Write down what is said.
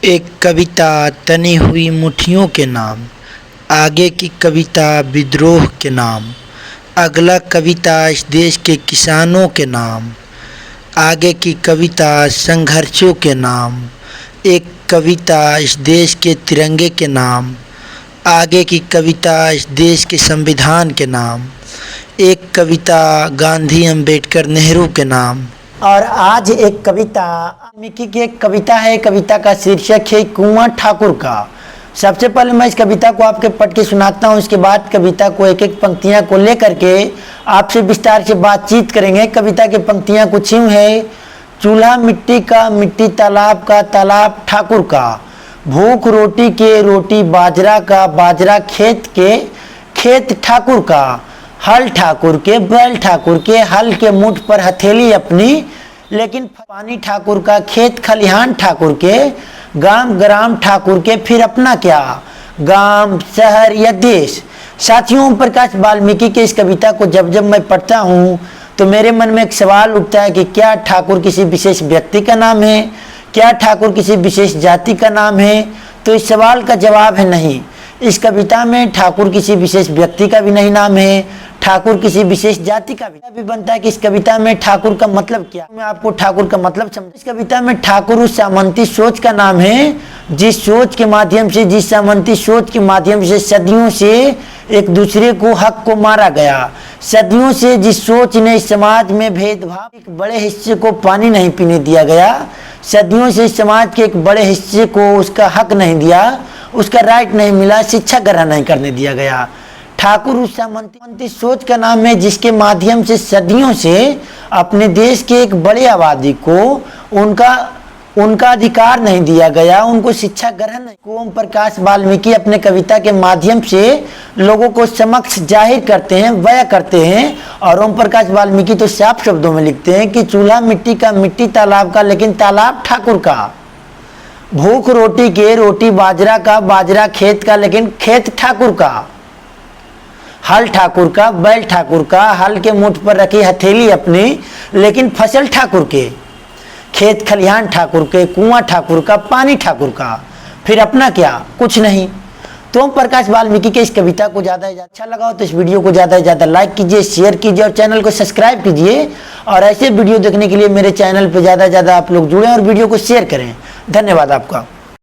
एक कविता तनी हुई मुट्ठियों के नाम, आगे की कविता विद्रोह के नाम, अगला कविता इस देश के किसानों के नाम, आगे की कविता संघर्षों के नाम, एक कविता इस देश के तिरंगे के नाम, आगे की कविता इस देश के संविधान के नाम, एक कविता गांधी अम्बेडकर नेहरू के नाम। और आज एक कविता वाल्मीकि की एक कविता है। कविता का शीर्षक है कुंवर ठाकुर का। सबसे पहले मैं इस कविता को आपके पढ़ के सुनाता हूँ, उसके बाद कविता को एक एक पंक्तियाँ को लेकर के आपसे विस्तार से बातचीत करेंगे। कविता की पंक्तियाँ कुछ यूँ है। चूल्हा मिट्टी का, मिट्टी तालाब का, तालाब ठाकुर का, भूख रोटी के, रोटी बाजरा का, बाजरा खेत के, खेत ठाकुर का, हल ठाकुर के, बैल ठाकुर के, हल के मुठ पर हथेली अपनी, लेकिन पानी ठाकुर का, खेत खलिहान ठाकुर के, गांव ग्राम ठाकुर के, फिर अपना क्या, गांव शहर या देश। साथियों, ओम प्रकाश वाल्मीकि के इस कविता को जब जब मैं पढ़ता हूँ तो मेरे मन में एक सवाल उठता है कि क्या ठाकुर किसी विशेष व्यक्ति का नाम है, क्या ठाकुर किसी विशेष जाति का नाम है। तो इस सवाल का जवाब है नहीं। इस कविता में ठाकुर किसी विशेष व्यक्ति का भी नहीं नाम है, ठाकुर किसी विशेष जाति का भी बनता है कि इस कविता में ठाकुर का मतलब क्या। मैं आपको ठाकुर का मतलब समझ। इस कविता में ठाकुर उस सामंती सोच का नाम है जिस सोच के माध्यम से, जिस सामंती सोच के माध्यम से सदियों से एक दूसरे को हक को मारा गया। सदियों से जिस सोच ने समाज में भेदभाव, एक बड़े हिस्से को पानी नहीं पीने दिया गया। सदियों से समाज के एक बड़े हिस्से को उसका हक नहीं दिया, उसका राइट नहीं मिला, शिक्षा ग्रहण नहीं करने दिया गया। ठाकुर उस सामंती सोच का नाम है जिसके माध्यम से सदियों से अपने देश के एक बड़े आबादी को उनका अधिकार नहीं दिया गया, उनको शिक्षा ग्रहण नहीं। ओम प्रकाश वाल्मीकि अपने कविता के माध्यम से लोगों को समक्ष जाहिर करते हैं, बयां करते हैं। और ओम प्रकाश वाल्मीकि तो साफ शब्दों में लिखते हैं कि चूल्हा मिट्टी का, मिट्टी तालाब का, लेकिन तालाब ठाकुर का। भूख रोटी के, रोटी बाजरा का, बाजरा खेत का, लेकिन खेत ठाकुर का। हल ठाकुर का, बैल ठाकुर का, हल के मुठ पर रखी हथेली अपनी, लेकिन फसल ठाकुर के। खेत खलिहान ठाकुर के, कुआं ठाकुर का, पानी ठाकुर का, फिर अपना क्या, कुछ नहीं। तो ओम प्रकाश वाल्मीकि के इस कविता को ज़्यादा अच्छा लगा हो तो इस वीडियो को ज़्यादा से ज़्यादा लाइक कीजिए, शेयर कीजिए और चैनल को सब्सक्राइब कीजिए। और ऐसे वीडियो देखने के लिए मेरे चैनल पर ज़्यादा से ज़्यादा आप लोग जुड़ें और वीडियो को शेयर करें। धन्यवाद आपका।